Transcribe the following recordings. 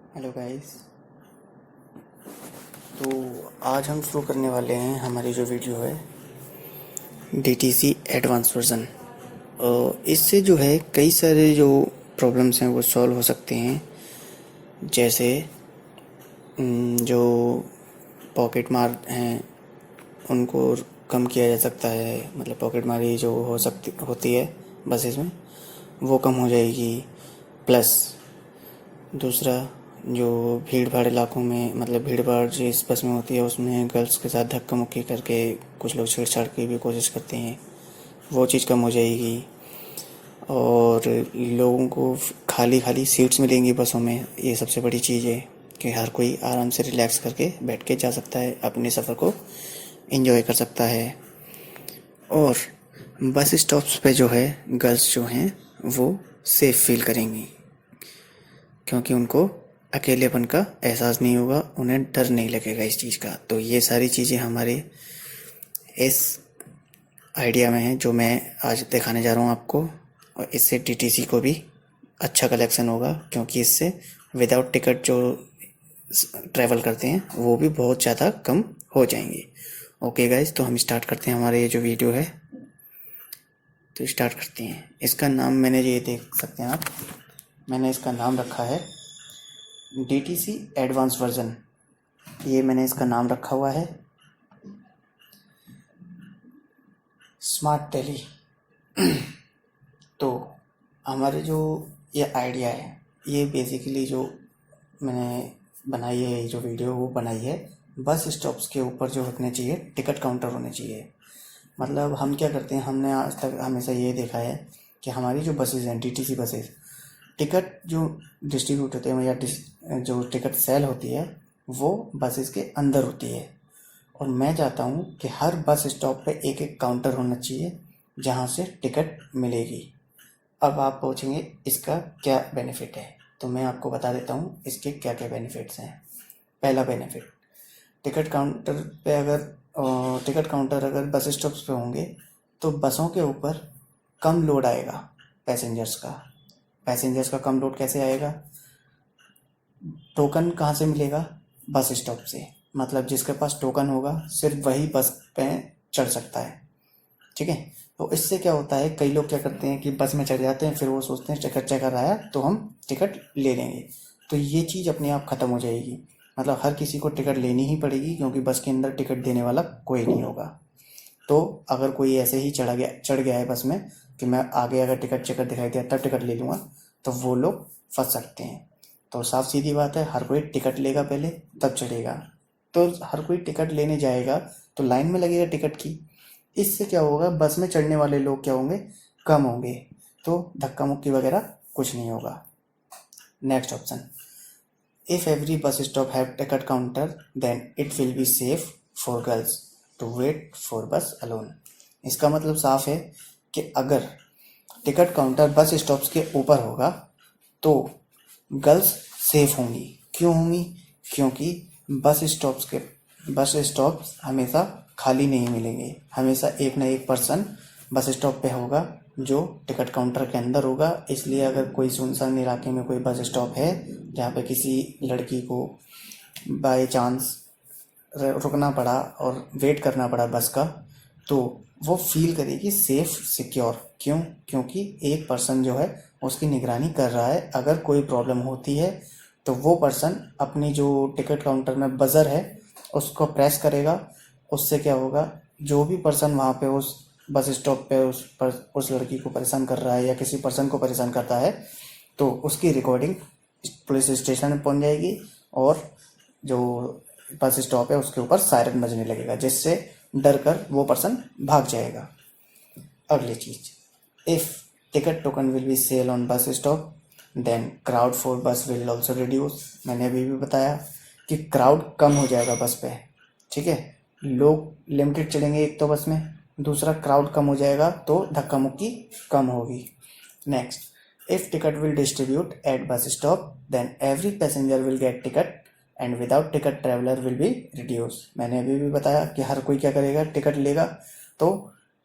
Hello guys. तो आज हम शुरू करने वाले हैं हमारी जो वीडियो है DTC एडवांस वर्जन। इससे जो है कई सारे जो प्रॉब्लम्स हैं वो सॉल्व हो सकते हैं। जैसे जो पॉकेट मार हैं उनको कम किया जा सकता है, मतलब पॉकेट मारी जो होती है बसेस में वो कम हो जाएगी। प्लस दूसरा, जो भीड़ भाड़ इलाकों में, मतलब भीड़ भाड़ जिस बस में होती है उसमें गर्ल्स के साथ धक्का मुक्की करके कुछ लोग छेड़छाड़ की भी कोशिश करते हैं, वो चीज़ कम हो जाएगी। और लोगों को खाली खाली सीट्स मिलेंगी बसों में, ये सबसे बड़ी चीज़ है कि हर कोई आराम से रिलैक्स करके बैठ के जा सकता है, अपने सफ़र को एंजॉय कर सकता है। और बस स्टॉप्स पे जो है गर्ल्स जो हैं वो सेफ़ फील करेंगी, क्योंकि उनको अकेलेपन का एहसास नहीं होगा, उन्हें डर नहीं लगेगा इस चीज़ का। तो ये सारी चीज़ें हमारे इस आइडिया में हैं जो मैं आज दिखाने जा रहा हूँ आपको। और इससे DTC को भी अच्छा कलेक्शन होगा, क्योंकि इससे विदाउट टिकट जो ट्रैवल करते हैं वो भी बहुत ज़्यादा कम हो जाएंगे। ओके गाइज, तो हम स्टार्ट करते हैं हमारे ये जो वीडियो है। तो स्टार्ट करते हैं। इसका नाम मैंने ये देख सकते हैं आप, मैंने इसका नाम रखा है DTC एडवांस वर्जन। ये मैंने इसका नाम रखा हुआ है स्मार्ट टेली। तो हमारे जो ये आइडिया है, ये बेसिकली जो मैंने बनाई है, जो वीडियो वो बनाई है, बस स्टॉप्स के ऊपर जो रखने चाहिए टिकट काउंटर होने चाहिए। मतलब हम क्या करते हैं, हमने आज तक हमेशा ये देखा है कि हमारी जो बसेज हैं DTC बसेज, टिकट जो डिस्ट्रीब्यूट होते हैं या जो टिकट सेल होती है वो बसेस के अंदर होती है। और मैं चाहता हूँ कि हर बस स्टॉप पे एक एक काउंटर होना चाहिए जहाँ से टिकट मिलेगी। अब आप पूछेंगे इसका क्या बेनिफिट है, तो मैं आपको बता देता हूँ इसके क्या क्या बेनिफिट्स हैं। पहला बेनिफिट, टिकट काउंटर पे अगर टिकट काउंटर अगर बस स्टॉप्स पे होंगे तो बसों के ऊपर कम लोड आएगा पैसेंजर्स का कम लोड कैसे आएगा? टोकन कहाँ से मिलेगा? बस स्टॉप से। मतलब जिसके पास टोकन होगा सिर्फ वही बस पे चढ़ सकता है, ठीक है। तो इससे क्या होता है, कई लोग क्या करते हैं कि बस में चढ़ जाते हैं, फिर वो सोचते हैं टिकट चेकर आया तो हम टिकट ले लेंगे। तो ये चीज़ अपने आप ख़त्म हो जाएगी। मतलब हर किसी को टिकट लेनी ही पड़ेगी, क्योंकि बस के अंदर टिकट देने वाला कोई नहीं होगा। तो अगर कोई ऐसे ही चढ़ गया है बस में कि मैं आगे अगर टिकट चेकर दिखाई दिया तब टिकट ले लूँगा, तो वो लोग फंस सकते हैं। तो साफ सीधी बात है, हर कोई टिकट लेगा पहले तब चढ़ेगा। तो हर कोई टिकट लेने जाएगा तो लाइन में लगेगा टिकट की। इससे क्या होगा, बस में चढ़ने वाले लोग क्या होंगे, कम होंगे। तो धक्का मुक्की वगैरह कुछ नहीं होगा। Next option, if every bus stop have ticket counter then it will be safe for girls to wait for bus alone. इसका मतलब साफ है कि अगर टिकट काउंटर बस स्टॉप्स के ऊपर होगा तो गर्ल्स सेफ होंगी। क्यों होंगी? क्योंकि बस स्टॉप्स हमेशा खाली नहीं मिलेंगे, हमेशा एक ना एक पर्सन बस स्टॉप पे होगा जो टिकट काउंटर के अंदर होगा। इसलिए अगर कोई सुनसान इलाके में कोई बस स्टॉप है जहाँ पे किसी लड़की को बाय चांस रुकना पड़ा और वेट करना पड़ा बस का, तो वो फील करेगी सेफ सिक्योर। क्यों? क्योंकि एक पर्सन जो है उसकी निगरानी कर रहा है। अगर कोई प्रॉब्लम होती है तो वो पर्सन अपनी जो टिकट काउंटर में बज़र है उसको प्रेस करेगा। उससे क्या होगा, जो भी पर्सन वहाँ पे उस बस स्टॉप पे उस लड़की को परेशान कर रहा है या किसी पर्सन को परेशान करता है, तो उसकी रिकॉर्डिंग पुलिस स्टेशन में पहुँच जाएगी और जो बस स्टॉप है उसके ऊपर सायरन बजने लगेगा, जिससे डर कर वो पर्सन भाग जाएगा। अगली चीज, if ticket token will be sell on bus stop then crowd for bus will also reduce. मैंने अभी भी बताया कि क्राउड कम हो जाएगा बस पे, ठीक है। लोग लिमिटेड चलेंगे एक तो बस में, दूसरा क्राउड कम हो जाएगा तो धक्का मुक्की कम होगी। Next, if ticket will distribute at bus stop then every passenger will get ticket and without ticket traveller will be reduce. मैंने अभी भी बताया कि हर कोई क्या करेगा, टिकट लेगा तो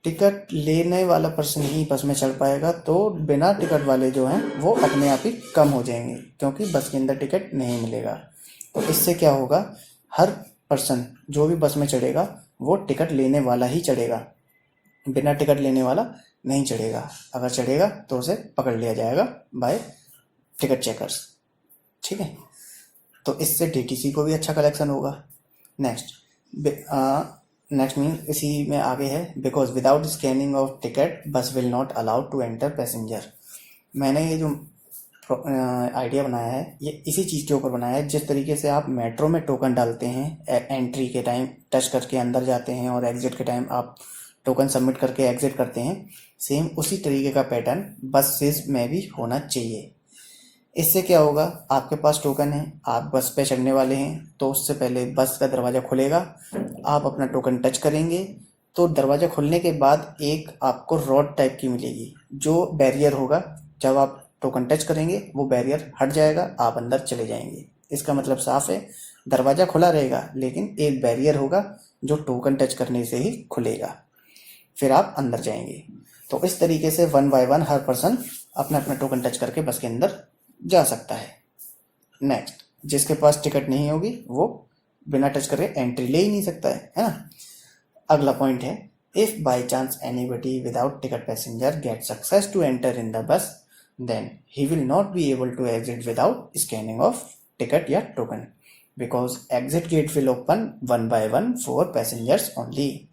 टिकट लेने वाला पर्सन ही बस में चढ़ पाएगा, तो बिना टिकट वाले जो हैं वो अपने आप ही कम हो जाएंगे, क्योंकि बस के अंदर टिकट नहीं मिलेगा। तो इससे क्या होगा, हर पर्सन जो भी बस में चढ़ेगा वो टिकट लेने वाला ही चढ़ेगा, बिना टिकट लेने वाला नहीं चढ़ेगा। अगर चढ़ेगा तो उसे पकड़ लिया जाएगा बाय टिकट चेकर्स। ठीक है, तो इससे डीटीसी को भी अच्छा कलेक्शन होगा। नेक्स्ट मीन इसी में आगे है, because without scanning of ticket bus will not allow to enter passenger. मैंने ये जो आइडिया बनाया है ये इसी चीज़ के ऊपर बनाया है, जिस तरीके से आप मेट्रो में टोकन डालते हैं, एंट्री के टाइम टच करके अंदर जाते हैं और एग्जिट के टाइम आप टोकन सबमिट करके एग्जिट करते हैं, सेम उसी तरीके का पैटर्न बसेस में भी होना चाहिए। इससे क्या होगा, आपके पास टोकन है, आप बस पे चढ़ने वाले हैं, तो उससे पहले बस का दरवाज़ा खुलेगा, आप अपना टोकन टच करेंगे, तो दरवाज़ा खुलने के बाद एक आपको रॉड टाइप की मिलेगी, जो बैरियर होगा। जब आप टोकन टच करेंगे वो बैरियर हट जाएगा, आप अंदर चले जाएंगे। इसका मतलब साफ है, दरवाज़ा खुला रहेगा लेकिन एक बैरियर होगा जो टोकन टच करने से ही खुलेगा, फिर आप अंदर जाएंगे। तो इस तरीके से 1 बाय 1 हर पर्सन अपना अपना टोकन टच करके बस के अंदर जा सकता है। नेक्स्ट, जिसके पास टिकट नहीं होगी वो बिना टच करे एंट्री ले ही नहीं सकता है ना। अगला पॉइंट है, if by chance anybody without ticket passenger get success to enter in the bus, then he will not be able to exit without scanning of ticket या token, because exit gate will open 1 by 1 for passengers only.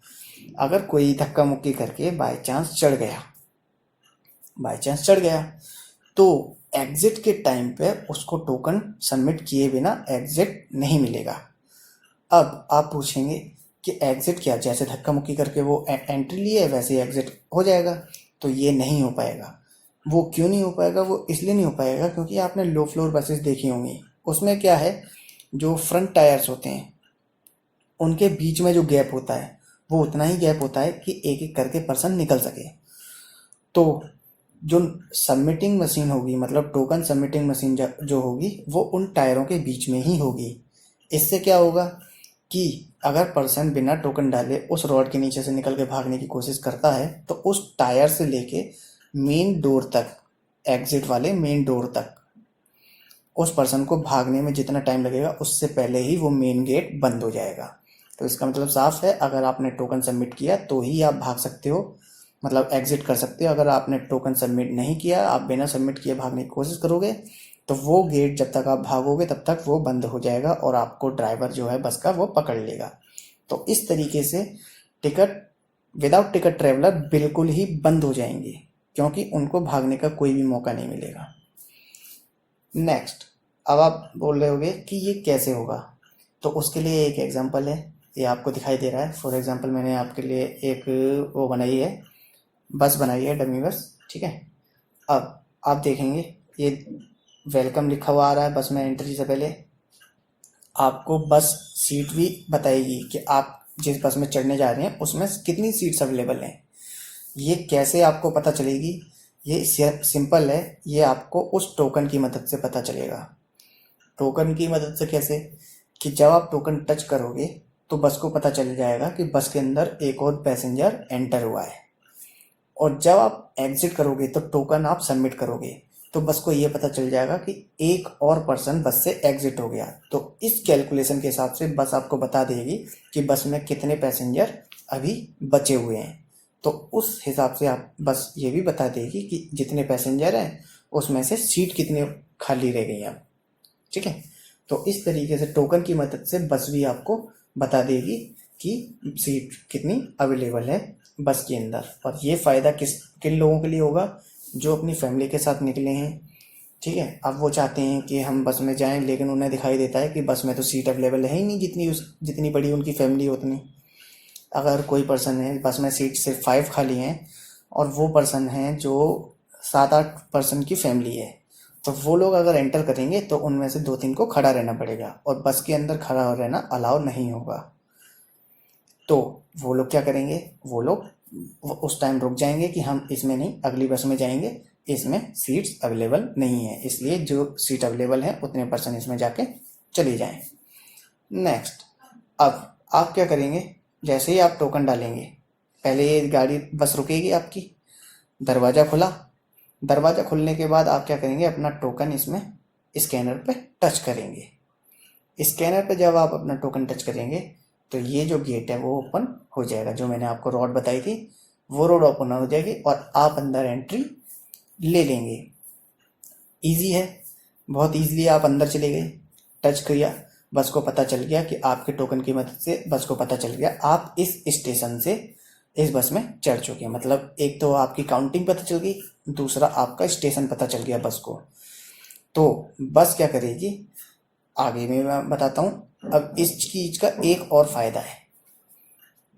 अगर कोई धक्का मुक्की करके by chance चढ़ गया तो exit के टाइम पे उसको टोकन सबमिट किए बिना एग्जिट नहीं मिलेगा। अब आप पूछेंगे कि एग्जिट क्या, जैसे धक्का मुक्की करके वो एंट्री लिए वैसे एग्जिट हो जाएगा? तो ये नहीं हो पाएगा। वो क्यों नहीं हो पाएगा? वो इसलिए नहीं हो पाएगा क्योंकि आपने लो फ्लोर बसेस देखी होंगी, उसमें क्या है, जो फ्रंट टायर्स होते हैं उनके बीच में जो गैप होता है वो उतना ही गैप होता है कि एक एक करके पर्सन निकल सके। तो जो सबमिटिंग मशीन होगी, मतलब टोकन सबमिटिंग मशीन जो होगी वो उन टायरों के बीच में ही होगी। इससे क्या होगा कि अगर पर्सन बिना टोकन डाले उस रॉड के नीचे से निकल के भागने की कोशिश करता है तो उस टायर से लेके मेन डोर तक, एग्जिट वाले मेन डोर तक, उस पर्सन को भागने में जितना टाइम लगेगा उससे पहले ही वो मेन गेट बंद हो जाएगा। तो इसका मतलब साफ है, अगर आपने टोकन सबमिट किया तो ही आप भाग सकते हो, मतलब एग्जिट कर सकते हो। अगर आपने टोकन सबमिट नहीं किया, आप बिना सबमिट किए भागने की कोशिश करोगे तो वो गेट जब तक आप भागोगे तब तक वो बंद हो जाएगा और आपको ड्राइवर जो है बस का वो पकड़ लेगा। तो इस तरीके से विदाउट टिकट ट्रेवलर बिल्कुल ही बंद हो जाएंगे, क्योंकि उनको भागने का कोई भी मौका नहीं मिलेगा। नेक्स्ट, अब आप बोल रहे होगे कि ये कैसे होगा, तो उसके लिए एक एग्जांपल है, ये आपको दिखाई दे रहा है। फॉर एग्जांपल मैंने आपके लिए एक वो बनाई है, बस बनाई है, डमी बस, ठीक है। अब आप देखेंगे ये वेलकम लिखा हुआ आ रहा है बस में एंट्री से पहले। आपको बस सीट भी बताएगी कि आप जिस बस में चढ़ने जा रहे हैं उसमें कितनी सीट्स अवेलेबल हैं। ये कैसे आपको पता चलेगी? ये सिंपल है, ये आपको उस टोकन की मदद से पता चलेगा। टोकन की मदद से कैसे? कि जब आप टोकन टच करोगे तो बस को पता चल जाएगा कि बस के अंदर एक और पैसेंजर एंटर हुआ है, और जब आप एग्जिट करोगे तो टोकन आप सबमिट करोगे तो बस को ये पता चल जाएगा कि एक और पर्सन बस से एग्जिट हो गया। तो इस कैलकुलेशन के हिसाब से बस आपको बता देगी कि बस में कितने पैसेंजर अभी बचे हुए हैं। तो उस हिसाब से आप बस ये भी बता देगी कि जितने पैसेंजर हैं उसमें से सीट कितनी खाली रह गई अब, ठीक है। तो इस तरीके से टोकन की मदद से बस भी आपको बता देगी कि सीट कितनी अवेलेबल है बस के अंदर। और ये फ़ायदा किन लोगों के लिए होगा? जो अपनी फैमिली के साथ निकले हैं, ठीक है। अब वो चाहते हैं कि हम बस में जाएं, लेकिन उन्हें दिखाई देता है कि बस में तो सीट अवेलेबल है ही नहीं, जितनी बड़ी उनकी फैमिली उतनी। अगर कोई पर्सन है बस में सीट सिर्फ 5 खाली हैं और वो पर्सन है जो 7-8 पर्सन की फैमिली है, तो वो लोग अगर एंटर करेंगे तो उनमें से 2-3 को खड़ा रहना पड़ेगा और बस के अंदर खड़ा रहना अलाउ नहीं होगा। तो वो लोग क्या करेंगे? वो लोग उस टाइम रुक जाएंगे कि हम इसमें नहीं, अगली बस में जाएंगे, इसमें सीट्स अवेलेबल नहीं है, इसलिए जो सीट अवेलेबल है उतने पर्सन इसमें जाके चले जाएं। नेक्स्ट, अब आप क्या करेंगे? जैसे ही आप टोकन डालेंगे पहले ये गाड़ी बस रुकेगी आपकी, दरवाज़ा खुला, दरवाज़ा खुलने के बाद आप क्या करेंगे, अपना टोकन इसमें स्कैनर पे टच करेंगे। स्कैनर पे जब आप अपना टोकन टच करेंगे तो ये जो गेट है वो ओपन हो जाएगा, जो मैंने आपको रोड बताई थी वो रोड ओपन हो जाएगी और आप अंदर एंट्री ले लेंगे। इजी है, बहुत इजीली आप अंदर चले गए, टच किया, बस को पता चल गया कि आपके टोकन की मदद से बस को पता चल गया आप इस स्टेशन से इस बस में चढ़ चुके हैं। मतलब एक तो आपकी काउंटिंग पता चल गई, दूसरा आपका स्टेशन पता चल गया बस को। तो बस क्या करेगी आगे में मैं बताता हूँ। अब इस चीज़ का एक और फ़ायदा है,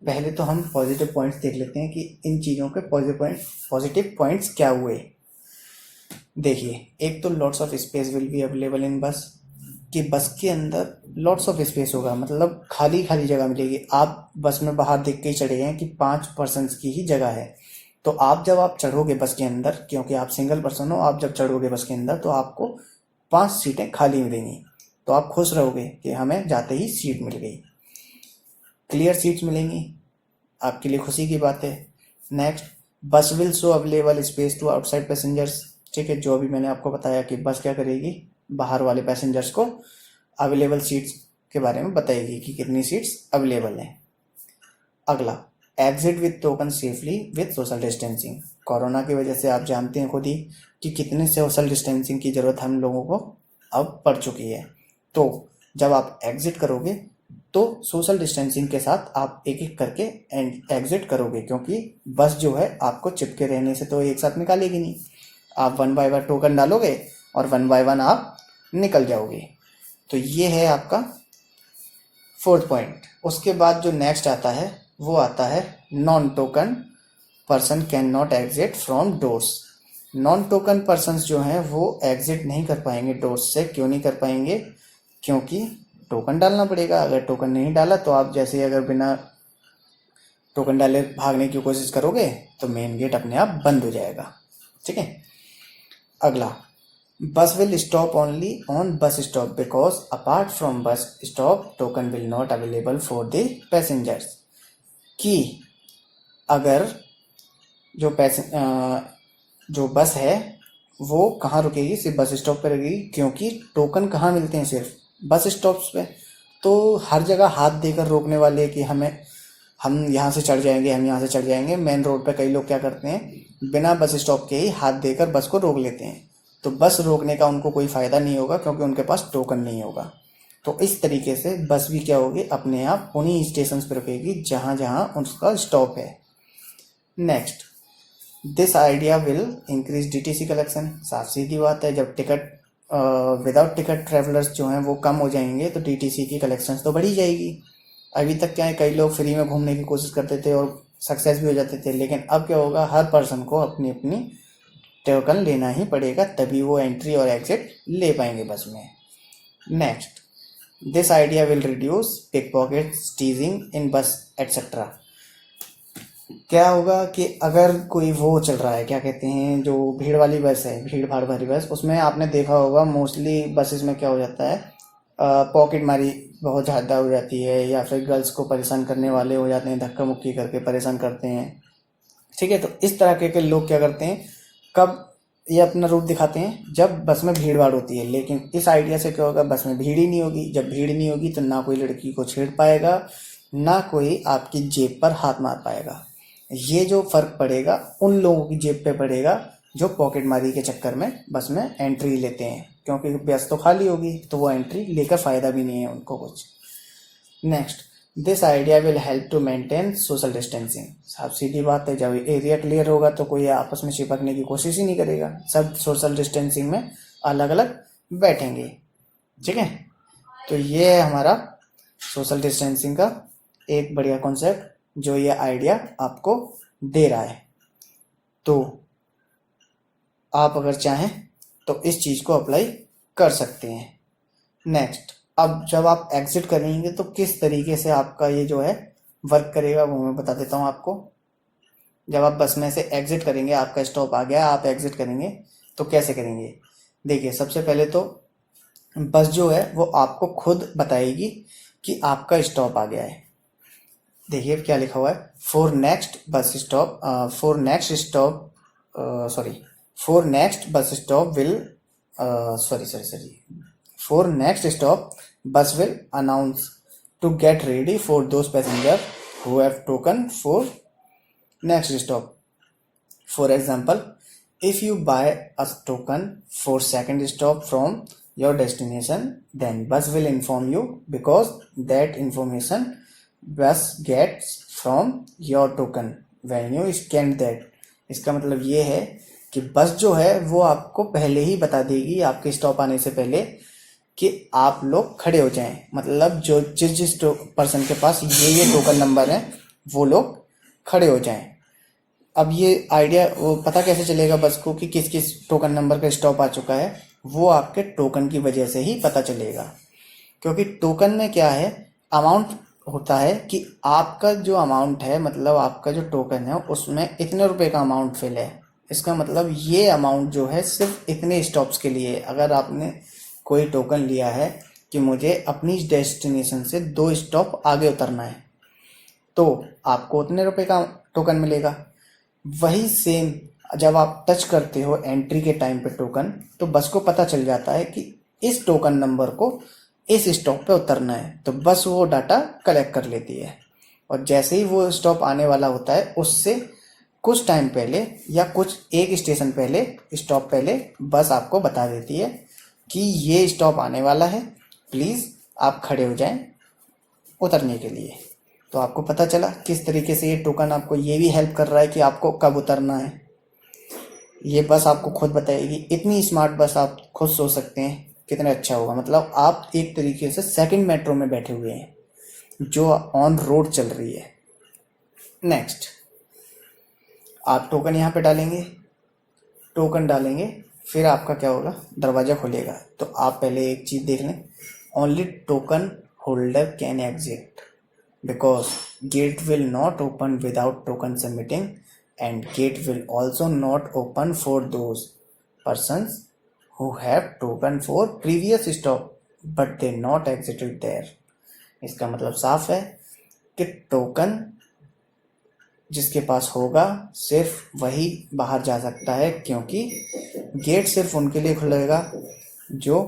पहले तो हम पॉजिटिव पॉइंट्स देख लेते हैं कि इन चीज़ों के पॉजिटिव पॉइंट्स क्या हुए। देखिए, एक तो lots of space will be available in बस, कि बस के अंदर लॉट्स ऑफ स्पेस होगा, मतलब खाली खाली जगह मिलेगी। आप बस में बाहर देख के ही चढ़े हैं कि 5 पर्सन्स की ही जगह है, तो आप जब आप चढ़ोगे बस के अंदर, क्योंकि आप सिंगल पर्सन हो, आप जब चढ़ोगे बस के अंदर तो आपको 5 सीटें खाली मिलेंगी, तो आप खुश रहोगे कि हमें जाते ही सीट मिल गई, क्लियर सीट्स मिलेंगी, आपके लिए खुशी की बात है। Next, bus will show available space to outside passengers. ठीक है, जो अभी मैंने आपको बताया कि बस क्या करेगी, बाहर वाले पैसेंजर्स को अवेलेबल सीट्स के बारे में बताएगी कि कितनी सीट्स अवेलेबल हैं। अगला, exit with token safely with social distancing. Corona की वजह से आप जानते हैं खुद ही कि कितने सोशल डिस्टेंसिंग की ज़रूरत हम लोगों को अब पड़ चुकी है। तो जब आप एग्जिट करोगे तो सोशल डिस्टेंसिंग के साथ आप एक एक करके एग्जिट करोगे, क्योंकि बस जो है आपको चिपके रहने से तो एक साथ निकालेगी नहीं। आप 1 बाय 1 टोकन डालोगे और 1 बाय 1 आप निकल जाओगे। तो ये है आपका 4th पॉइंट। उसके बाद जो नेक्स्ट आता है वो आता है non token person can not exit from doors. Non token persons जो हैं वो एग्जिट नहीं कर पाएंगे डोर्स से। क्यों नहीं कर पाएंगे? क्योंकि टोकन डालना पड़ेगा। अगर टोकन नहीं डाला तो आप जैसे अगर बिना टोकन डाले भागने की कोशिश करोगे तो मेन गेट अपने आप बंद हो जाएगा। ठीक है। अगला, बस will stop only on bus stop because apart from bus stop token will not available for the passengers. कि अगर जो बस है वो कहाँ रुकेगी, सिर्फ बस स्टॉप पर रुकेगी, क्योंकि टोकन कहाँ मिलते हैं, सिर्फ बस स्टॉप्स पे। तो हर जगह हाथ देकर रोकने वाले कि हम यहाँ से चढ़ जाएंगे, हम यहाँ से चढ़ जाएंगे। मेन रोड पे कई लोग क्या करते हैं, बिना बस स्टॉप के ही हाथ देकर बस को रोक लेते हैं। तो बस रोकने का उनको कोई फ़ायदा नहीं होगा, क्योंकि उनके पास टोकन नहीं होगा। तो इस तरीके से बस भी क्या होगी, अपने आप उन्हीं स्टेशन पर रुकेगी जहाँ जहाँ उसका स्टॉप है। Next, this idea will increase DTC collection. साफ सीधी बात है, जब विदाउट टिकट ट्रेवलर्स जो हैं वो कम हो जाएंगे तो DTC की कलेक्शंस तो बढ़ी जाएगी। अभी तक क्या है, कई लोग फ्री में घूमने की कोशिश करते थे और सक्सेस भी हो जाते थे, लेकिन अब क्या होगा, हर पर्सन को अपनी अपनी टोकन लेना ही पड़ेगा, तभी वो एंट्री और एग्जिट ले पाएंगे बस में। Next, this idea will reduce pick pockets, teasing in bus etcetera. क्या होगा कि अगर कोई वो चल रहा है, क्या कहते हैं, जो भीड़ वाली बस है, भीड़ भाड़ भरी बस, उसमें आपने देखा होगा मोस्टली बसेस में क्या हो जाता है, पॉकेट मारी बहुत ज़्यादा हो जाती है, या फिर गर्ल्स को परेशान करने वाले हो जाते हैं, धक्का मुक्की करके परेशान करते हैं। ठीक है, तो इस तरह के लोग क्या करते हैं, कब ये अपना रूप दिखाते हैं, जब बस में भीड़ भाड़ होती है। लेकिन इस आइडिया से क्या होगा, बस में भीड़ ही नहीं होगी। जब भीड़ नहीं होगी तो ना कोई लड़की को छेड़ पाएगा, ना कोई आपकी जेब पर हाथ मार पाएगा। ये जो फ़र्क पड़ेगा उन लोगों की जेब पे पड़ेगा जो पॉकेट मारी के चक्कर में बस में एंट्री लेते हैं, क्योंकि बस तो खाली होगी तो वो एंट्री लेकर फ़ायदा भी नहीं है उनको कुछ। Next, this idea will help to maintain social distancing. साफ सीधी बात है, जब एरिया क्लियर होगा तो कोई आपस में चिपकने की कोशिश ही नहीं करेगा, सब सोशल डिस्टेंसिंग में अलग अलग बैठेंगे। ठीक है, तो ये है हमारा सोशल डिस्टेंसिंग का एक बढ़िया कॉन्सेप्ट जो ये आइडिया आपको दे रहा है। तो आप अगर चाहें तो इस चीज़ को अप्लाई कर सकते हैं। नेक्स्ट, अब जब आप एग्जिट करेंगे तो किस तरीके से आपका ये जो है वर्क करेगा वो मैं बता देता हूँ आपको। जब आप बस में से एग्जिट करेंगे, आपका स्टॉप आ गया, आप एग्जिट करेंगे तो कैसे करेंगे। देखिए, सबसे पहले तो बस जो है वो आपको खुद बताएगी कि आपका स्टॉप आ गया है। देखिए क्या लिखा हुआ है, for next bus stop, for next bus stop will, for next stop bus will announce to get ready for those passenger who have token for next stop. For example, if you buy a token for second stop from your destination, then bus will inform you because that information bus gets from your token when you scan that. इसका मतलब ये है कि बस जो है वो आपको पहले ही बता देगी आपके स्टॉप आने से पहले कि आप लोग खड़े हो जाएं. मतलब जो जिस पर्सन के पास ये टोकन नंबर है वो लोग खड़े हो जाएं. अब ये आइडिया वो पता कैसे चलेगा बस को कि किस किस टोकन नंबर का स्टॉप आ चुका है, वो आपके टोकन की वजह से ही पता चलेगा. क्योंकि टोकन में क्या है, अमाउंट होता है कि आपका जो अमाउंट है, मतलब आपका जो टोकन है उसमें इतने रुपए का अमाउंट फिल है. इसका मतलब ये अमाउंट जो है सिर्फ इतने स्टॉप्स के लिए. अगर आपने कोई टोकन लिया है कि मुझे अपनी डेस्टिनेशन से 2 स्टॉप आगे उतरना है, तो आपको उतने रुपए का टोकन मिलेगा. वही सेम जब आप टच करते हो एंट्री के टाइम पे टोकन, तो बस को पता चल जाता है कि इस टोकन नंबर को इस स्टॉप पे उतरना है, तो बस वो डाटा कलेक्ट कर लेती है. और जैसे ही वो स्टॉप आने वाला होता है उससे कुछ टाइम पहले या कुछ एक स्टेशन पहले, स्टॉप पहले बस आपको बता देती है कि ये स्टॉप आने वाला है, प्लीज़ आप खड़े हो जाएं उतरने के लिए. तो आपको पता चला किस तरीके से ये टोकन आपको ये भी हेल्प कर रहा है कि आपको कब उतरना है. ये बस आपको खुद बताएगी. इतनी स्मार्ट बस आप खुद सोच सकते हैं कितना अच्छा होगा. मतलब आप एक तरीके से सेकंड मेट्रो में बैठे हुए हैं जो ऑन रोड चल रही है. नेक्स्ट, आप टोकन यहाँ पे डालेंगे, टोकन डालेंगे, फिर आपका क्या होगा, दरवाज़ा खुलेगा. तो आप पहले एक चीज़ देख लें, only token holder can exit because gate will not open without token submitting, and gate will also not open for those persons who have token for previous stop but they not exited there. इसका मतलब साफ है कि token जिसके पास होगा सिर्फ वही बाहर जा सकता है, क्योंकि गेट सिर्फ उनके लिए खुलेगा जो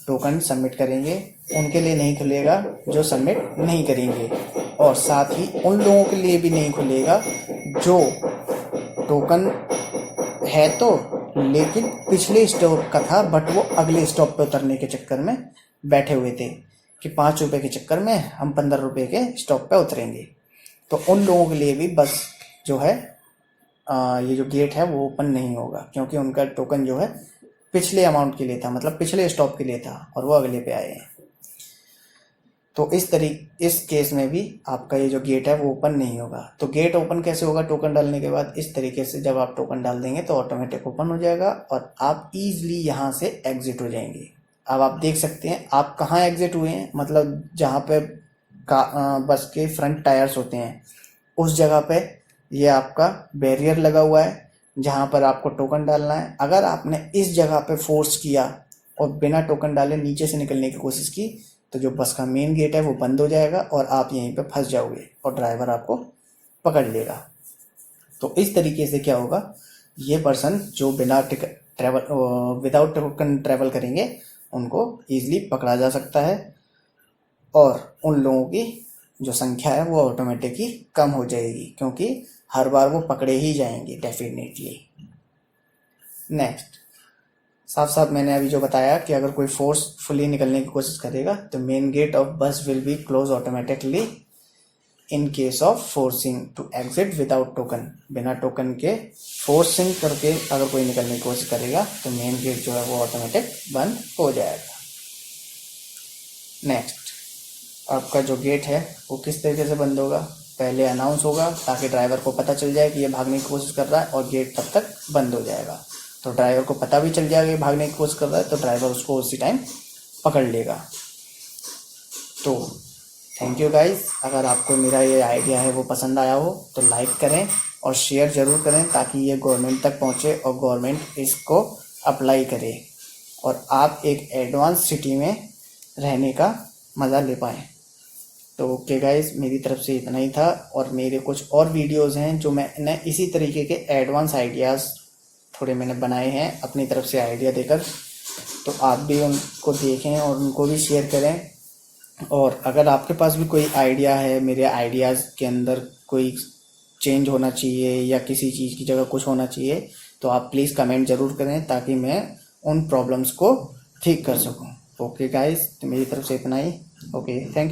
टोकन सबमिट करेंगे, उनके लिए नहीं खुलेगा जो सबमिट नहीं करेंगे. और साथ ही उन लोगों के लिए भी नहीं खुलेगा जो टोकन है तो लेकिन पिछले स्टॉप का था, बट वो अगले स्टॉप पे उतरने के चक्कर में बैठे हुए थे कि 5 रुपये के चक्कर में हम 15 रुपये के स्टॉप पे उतरेंगे. तो उन लोगों के लिए भी बस जो है ये जो गेट है वो ओपन नहीं होगा, क्योंकि उनका टोकन जो है पिछले अमाउंट के लिए था, मतलब पिछले स्टॉप के लिए था, और वो अगले पे आए हैं. तो इस केस में भी आपका ये जो गेट है वो ओपन नहीं होगा. तो गेट ओपन कैसे होगा टोकन डालने के बाद, इस तरीके से जब आप टोकन डाल देंगे तो ऑटोमेटिक ओपन हो जाएगा और आप ईजिली यहाँ से एग्जिट हो जाएंगे. अब आप देख सकते हैं आप कहाँ एग्जिट हुए हैं, मतलब जहाँ पे बस के फ्रंट टायर्स होते हैं उस जगह पे ये आपका बैरियर लगा हुआ है जहाँ पर आपको टोकन डालना है. अगर आपने इस जगह पे फोर्स किया और बिना टोकन डाले नीचे से निकलने की कोशिश की, तो जो बस का मेन गेट है वो बंद हो जाएगा और आप यहीं पे फंस जाओगे और ड्राइवर आपको पकड़ लेगा. तो इस तरीके से क्या होगा, ये पर्सन जो बिना विदाउट टोकन ट्रैवल करेंगे उनको ईजिली पकड़ा जा सकता है और उन लोगों की जो संख्या है वो ऑटोमेटिक ही कम हो जाएगी, क्योंकि हर बार वो पकड़े ही जाएंगे डेफिनेटली. नेक्स्ट, साफ साफ मैंने अभी जो बताया कि अगर कोई फोर्सफुली निकलने की कोशिश करेगा तो main gate of bus will be close automatically in case of forcing to exit without token. बिना टोकन के फोर्सिंग करके अगर कोई निकलने की कोशिश करेगा तो मेन गेट जो है वो ऑटोमेटिक बंद हो जाएगा. नेक्स्ट, आपका जो गेट है वो किस तरीके से बंद होगा, पहले अनाउंस होगा ताकि ड्राइवर को पता चल जाए कि ये भागने की कोशिश कर रहा है और गेट तब तक बंद हो जाएगा. तो ड्राइवर को पता भी चल जाएगा कि भागने की कोशिश कर रहा है, तो ड्राइवर उसको उसी टाइम पकड़ लेगा. तो थैंक यू गाइस. अगर आपको मेरा ये आइडिया है वो पसंद आया हो तो लाइक करें और शेयर ज़रूर करें ताकि ये गवर्नमेंट तक पहुँचे और गवर्नमेंट इसको अप्लाई करे और आप एक एडवांस सिटी में रहने का मज़ा ले पाएँ. तो ओके गाइस, मेरी तरफ से इतना ही था। और मेरे कुछ और वीडियोस हैं जो मैंने इसी तरीके के एडवांस आइडियाज़ थोड़े मैंने बनाए हैं अपनी तरफ से आइडिया देकर, तो आप भी उनको देखें और उनको भी शेयर करें। और अगर आपके पास भी कोई आइडिया है, मेरे आइडियाज़ के अंदर कोई चेंज होना चाहिए या किसी चीज़ की जगह कुछ होना चाहिए, तो आप प्लीज़ कमेंट ज़रूर करें ताकि मैं उन प्रॉब्लम्स को ठीक कर सकूं। ओके गाइस, तो मेरी तरफ से इतना ही। Okay, thank you.